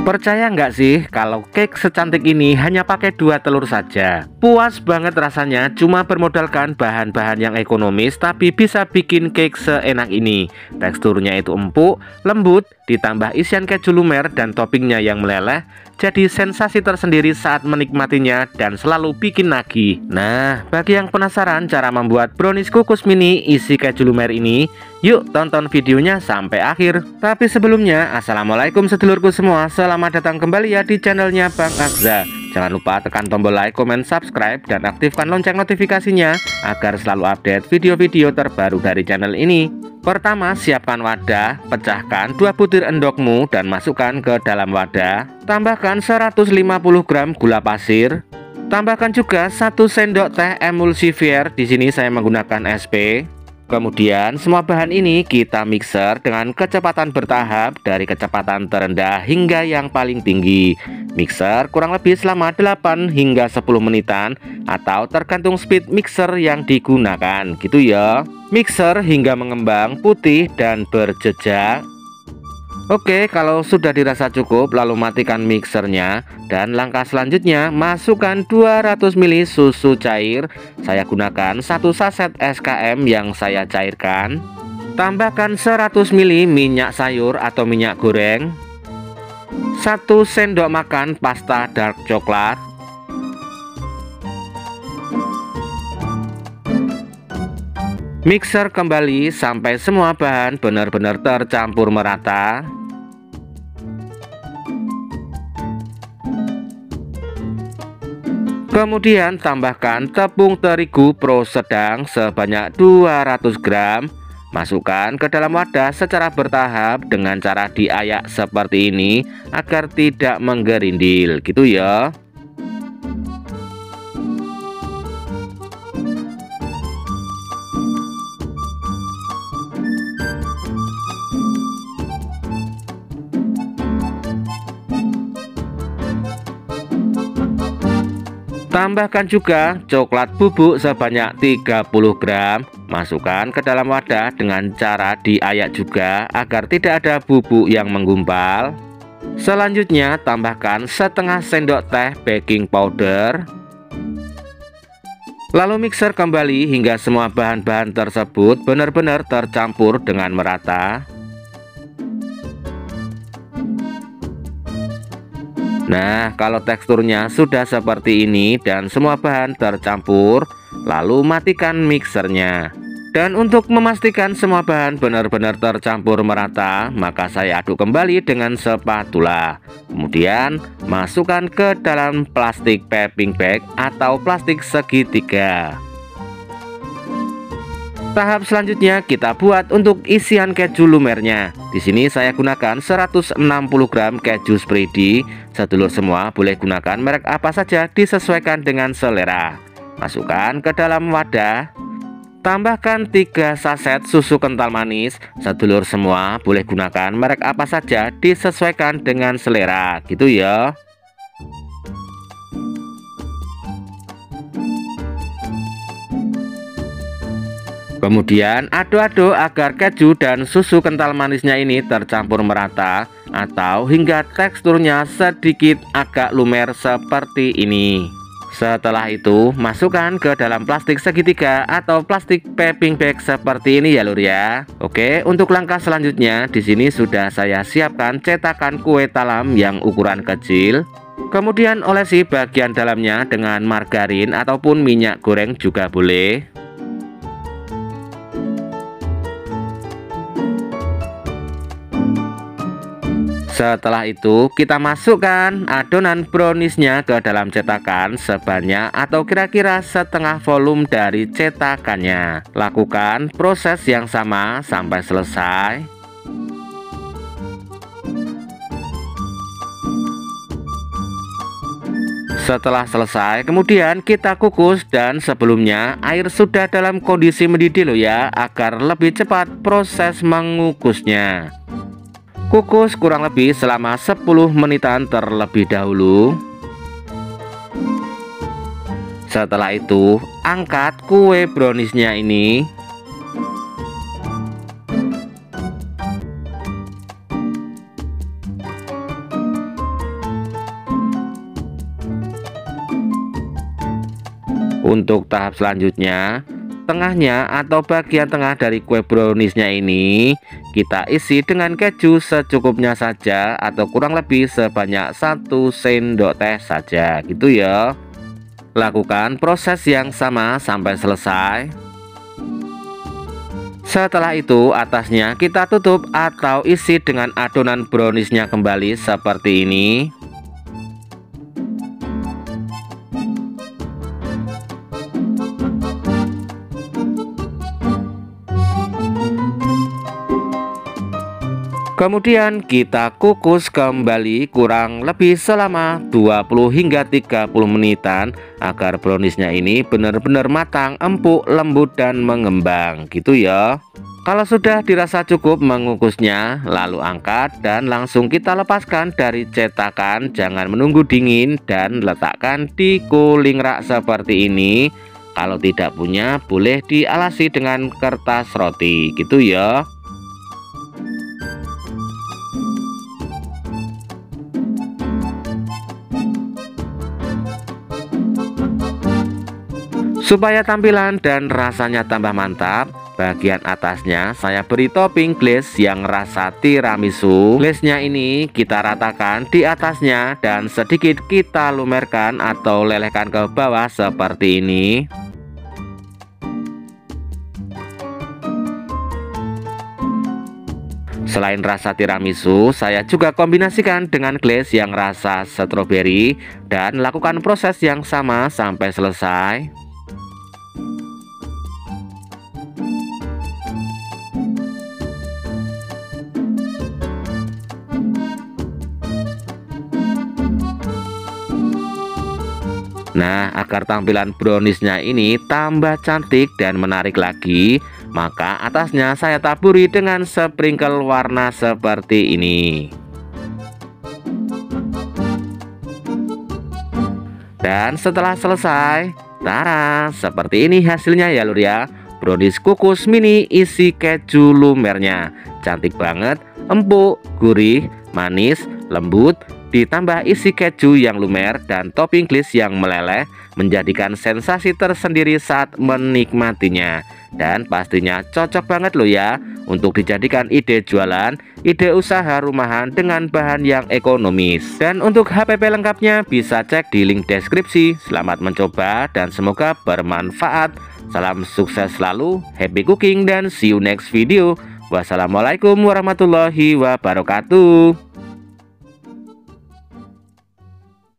Percaya nggak sih kalau cake secantik ini hanya pakai 2 telur saja? Puas banget rasanya, cuma bermodalkan bahan-bahan yang ekonomis tapi bisa bikin cake seenak ini. Teksturnya itu empuk, lembut, ditambah isian keju lumer dan toppingnya yang meleleh. Jadi sensasi tersendiri saat menikmatinya dan selalu bikin nagih. Nah, bagi yang penasaran cara membuat brownies kukus mini isi keju lumer ini, yuk tonton videonya sampai akhir. Tapi sebelumnya, assalamualaikum sedulurku semua. Selamat datang kembali ya di channelnya Bang Agza. Jangan lupa tekan tombol like, comment, subscribe, dan aktifkan lonceng notifikasinya agar selalu update video-video terbaru dari channel ini. Pertama, siapkan wadah, pecahkan 2 butir endokmu dan masukkan ke dalam wadah. Tambahkan 150 gram gula pasir. Tambahkan juga 1 sendok teh emulsifier. Di sini saya menggunakan SP. Kemudian semua bahan ini kita mixer dengan kecepatan bertahap dari kecepatan terendah hingga yang paling tinggi. Mixer kurang lebih selama 8 hingga 10 menitan atau tergantung speed mixer yang digunakan gitu ya. Mixer hingga mengembang putih dan berjejak. Oke, kalau sudah dirasa cukup lalu matikan mixernya dan langkah selanjutnya masukkan 200 ml susu cair. Saya gunakan 1 saset SKM yang saya cairkan. Tambahkan 100 ml minyak sayur atau minyak goreng, 1 sendok makan pasta dark coklat, mixer kembali sampai semua bahan benar-benar tercampur merata. Kemudian tambahkan tepung terigu pro sedang sebanyak 200 gram. Masukkan ke dalam wadah secara bertahap dengan cara diayak seperti ini agar tidak menggerindil gitu ya. Tambahkan juga coklat bubuk sebanyak 30 gram. Masukkan ke dalam wadah dengan cara diayak juga agar tidak ada bubuk yang menggumpal. Selanjutnya tambahkan setengah sendok teh baking powder. Lalu mixer kembali hingga semua bahan-bahan tersebut benar-benar tercampur dengan merata. Nah, kalau teksturnya sudah seperti ini dan semua bahan tercampur, lalu matikan mixernya. Dan untuk memastikan semua bahan benar-benar tercampur merata, maka saya aduk kembali dengan spatula. Kemudian masukkan ke dalam plastik piping bag atau plastik segitiga. Tahap selanjutnya kita buat untuk isian keju lumernya. Di sini saya gunakan 160 gram keju spready. Sedulur semua boleh gunakan merek apa saja disesuaikan dengan selera. Masukkan ke dalam wadah. Tambahkan 3 saset susu kental manis. Sedulur semua boleh gunakan merek apa saja disesuaikan dengan selera gitu ya. Kemudian aduk-aduk agar keju dan susu kental manisnya ini tercampur merata atau hingga teksturnya sedikit agak lumer seperti ini. Setelah itu masukkan ke dalam plastik segitiga atau plastik piping bag seperti ini ya lur ya. Oke, untuk langkah selanjutnya di sini sudah saya siapkan cetakan kue talam yang ukuran kecil. Kemudian olesi bagian dalamnya dengan margarin ataupun minyak goreng juga boleh. Setelah itu kita masukkan adonan browniesnya ke dalam cetakan sebanyak atau kira-kira setengah volume dari cetakannya. Lakukan proses yang sama sampai selesai. Setelah selesai kemudian kita kukus, dan sebelumnya air sudah dalam kondisi mendidih loh ya, agar lebih cepat proses mengukusnya. Kukus kurang lebih selama 10 menitan terlebih dahulu. Setelah itu angkat kue browniesnya ini. Untuk tahap selanjutnya, tengahnya atau bagian tengah dari kue browniesnya ini kita isi dengan keju secukupnya saja atau kurang lebih sebanyak 1 sendok teh saja gitu ya. Lakukan proses yang sama sampai selesai. Setelah itu atasnya kita tutup atau isi dengan adonan browniesnya kembali seperti ini. Kemudian kita kukus kembali kurang lebih selama 20 hingga 30 menitan agar browniesnya ini benar-benar matang, empuk, lembut dan mengembang gitu ya. Kalau sudah dirasa cukup mengukusnya, lalu angkat dan langsung kita lepaskan dari cetakan. Jangan menunggu dingin dan letakkan di cooling rack seperti ini. Kalau tidak punya, boleh dialasi dengan kertas roti gitu ya. Supaya tampilan dan rasanya tambah mantap, bagian atasnya saya beri topping glaze yang rasa tiramisu. Glaze-nya ini kita ratakan di atasnya dan sedikit kita lumerkan atau lelehkan ke bawah seperti ini. Selain rasa tiramisu, saya juga kombinasikan dengan glaze yang rasa stroberi dan lakukan proses yang sama sampai selesai. Nah, agar tampilan browniesnya ini tambah cantik dan menarik lagi, maka atasnya saya taburi dengan sprinkle warna seperti ini. Dan setelah selesai, tara, seperti ini hasilnya ya lur ya. Brownies kukus mini isi keju lumernya. Cantik banget, empuk, gurih, manis, lembut, ditambah isi keju yang lumer dan topping glaze yang meleleh menjadikan sensasi tersendiri saat menikmatinya. Dan pastinya cocok banget loh ya untuk dijadikan ide jualan, ide usaha rumahan dengan bahan yang ekonomis. Dan untuk HPP lengkapnya bisa cek di link deskripsi. Selamat mencoba dan semoga bermanfaat. Salam sukses selalu, happy cooking dan see you next video. Wassalamualaikum warahmatullahi wabarakatuh.